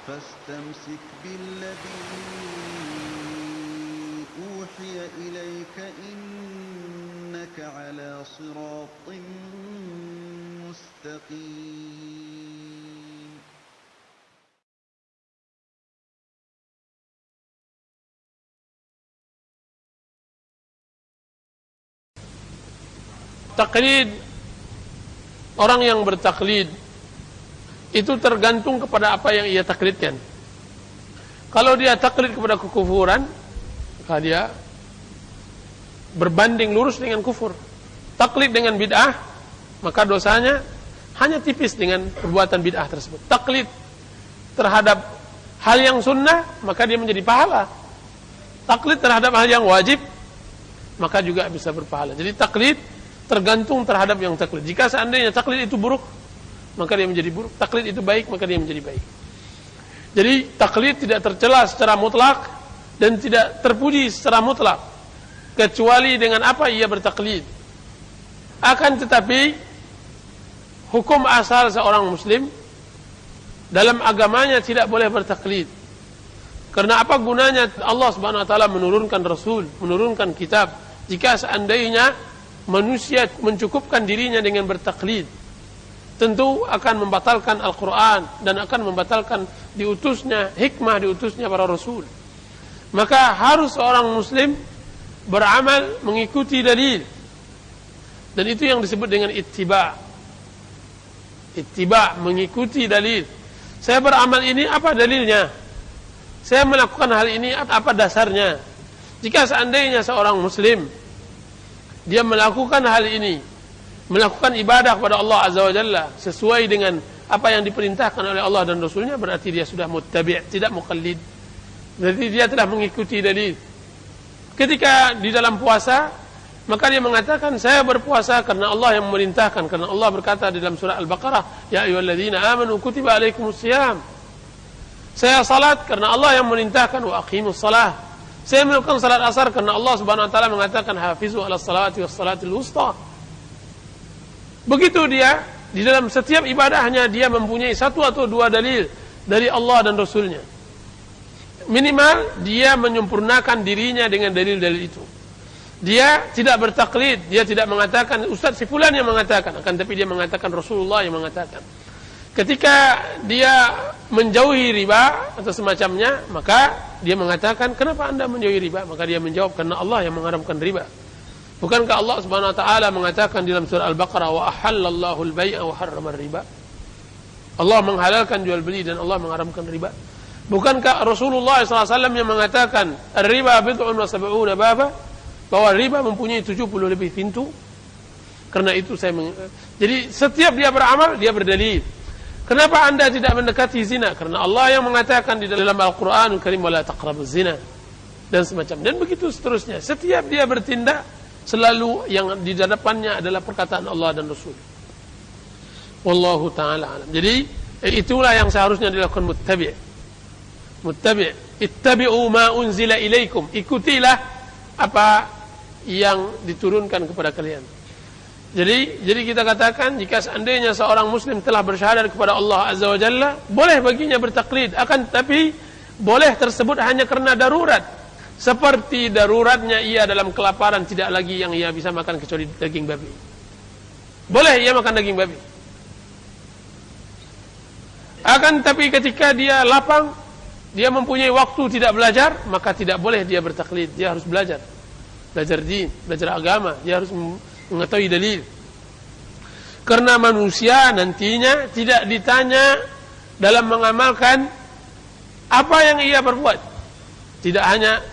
فاستمسك بالذي أوحي إليك إنك على صراط مستقيم. Taklid, orang yang bertaklid itu tergantung kepada apa yang ia taklidkan. Kalau dia taklid kepada kekufuran, maka dia berbanding lurus dengan kufur. Taklid dengan bid'ah, maka dosanya hanya tipis dengan perbuatan bid'ah tersebut. Taklid terhadap hal yang sunnah, maka dia menjadi pahala. Taklid terhadap hal yang wajib, maka juga bisa berpahala. Jadi taklid tergantung terhadap yang taklid. Jika seandainya taklid itu buruk, maka dia menjadi buruk. Taklid itu baik, maka dia menjadi baik. Jadi taklid tidak tercela secara mutlak dan tidak terpuji secara mutlak, kecuali dengan apa ia bertaklid. Akan tetapi hukum asal seorang muslim dalam agamanya tidak boleh bertaklid. Karena apa gunanya Allah Subhanahu wa taala menurunkan rasul, menurunkan kitab, jika seandainya manusia mencukupkan dirinya dengan bertaklid? Tentu akan membatalkan Al-Quran dan akan membatalkan diutusnya hikmah, diutusnya para rasul. Maka harus seorang muslim beramal mengikuti dalil, dan itu yang disebut dengan ittiba. Ittiba, mengikuti dalil. Saya beramal ini, apa dalilnya? Saya melakukan hal ini, apa dasarnya? Jika seandainya seorang muslim dia melakukan hal ini, melakukan ibadah kepada Allah Azza wa Jalla sesuai dengan apa yang diperintahkan oleh Allah dan Rasulnya, berarti dia sudah muttabi', tidak muqallid. Berarti dia telah mengikuti dalil. Ketika di dalam puasa, maka dia mengatakan, saya berpuasa karena Allah yang memerintahkan, karena Allah berkata di dalam surah Al-Baqarah, ya ayyuhalladzina amanu kutiba alaikumusiyam. Saya salat karena Allah yang memerintahkan, wa aqimus salah. Saya melakukan salat asar karena Allah Subhanahu wa taala mengatakan, hafizu 'alas salawati was salatil wusta. Begitu dia di dalam setiap ibadahnya dia mempunyai satu atau dua dalil dari Allah dan Rasulnya. Minimal dia menyempurnakan dirinya dengan dalil-dalil itu. Dia tidak bertaklid, dia tidak mengatakan Ustaz si fulan yang mengatakan, akan tapi dia mengatakan Rasulullah yang mengatakan. Ketika dia menjauhi riba atau semacamnya, maka dia mengatakan, kenapa anda menjauhi riba? Maka dia menjawab, karena Allah yang mengharamkan riba. Bukankah Allah Subhanahu wa taala mengatakan di dalam surah Al-Baqarah, wa ahallallahu al-bai'a wa harrama riba? Allah menghalalkan jual beli dan Allah mengharamkan riba. Bukankah Rasulullah SAW yang mengatakan riba bid'un wa sab'una baba, bahwa riba mempunyai 70 lebih pintu? Karena itu jadi setiap dia beramal dia berdalil. Kenapa anda tidak mendekati zina? Karena Allah yang mengatakan di dalam Al-Quranul Karim, wala taqrabuz zina, dan semacam, dan begitu seterusnya. Setiap dia bertindak, selalu yang di depannya adalah perkataan Allah dan Rasul. Wallahu ta'ala alam. Jadi itulah yang seharusnya dilakukan muttabi'. Muttabi'. Ittabi'u ma unzila ilaikum. Ikutilah apa yang diturunkan kepada kalian. Jadi kita katakan, jika seandainya seorang muslim telah bersyahadat kepada Allah Azza wa Jalla, boleh baginya bertaklid. Akan tapi boleh tersebut hanya karena darurat. Seperti daruratnya ia dalam kelaparan, tidak lagi yang ia bisa makan kecuali daging babi. Boleh ia makan daging babi. Akan tapi ketika dia lapang, dia mempunyai waktu tidak belajar, maka tidak boleh dia bertaklid. Dia harus belajar. Belajar din, belajar agama. Dia harus mengetahui dalil. Karena manusia nantinya tidak ditanya dalam mengamalkan apa yang ia perbuat. Tidak hanya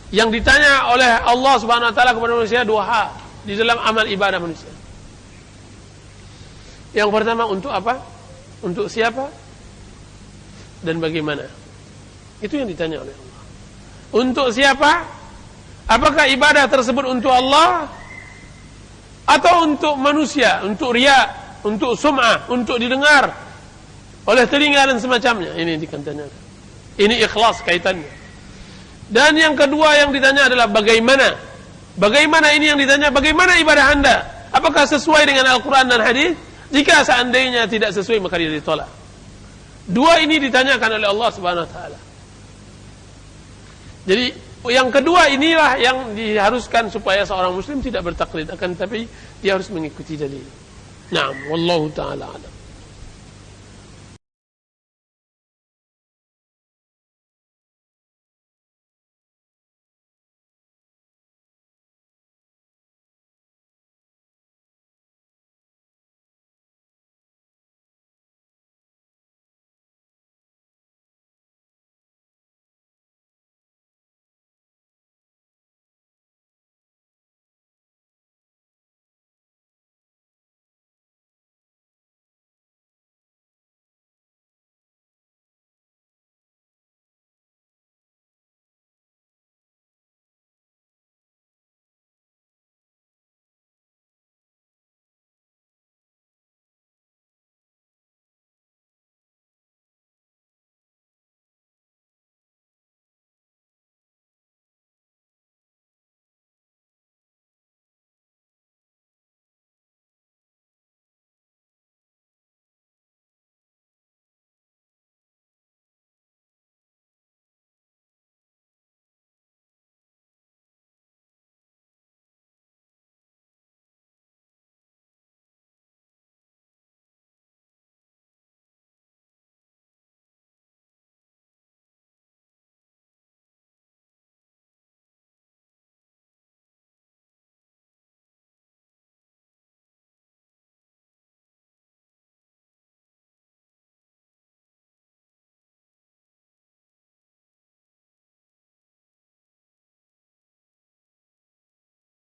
yang ditanya oleh Allah Subhanahu wa taala kepada manusia dua hal di dalam amal ibadah manusia. Yang pertama, untuk apa? Untuk siapa? Dan bagaimana? Itu yang ditanya oleh Allah. Untuk siapa? Apakah ibadah tersebut untuk Allah atau untuk manusia, untuk riya, untuk sum'ah, untuk didengar oleh telinga dan semacamnya? Ini ditanyakan. Ini ikhlas kaitannya. Dan yang kedua yang ditanya adalah bagaimana? Bagaimana ini yang ditanya? Bagaimana ibadah anda? Apakah sesuai dengan Al-Quran dan hadis? Jika seandainya tidak sesuai, maka dia ditolak. Dua ini ditanyakan oleh Allah Subhanahu wa taala. Jadi yang kedua inilah yang diharuskan supaya seorang muslim tidak bertaklid, akan tapi dia harus mengikuti dalil. Naam, wallahu taala alam.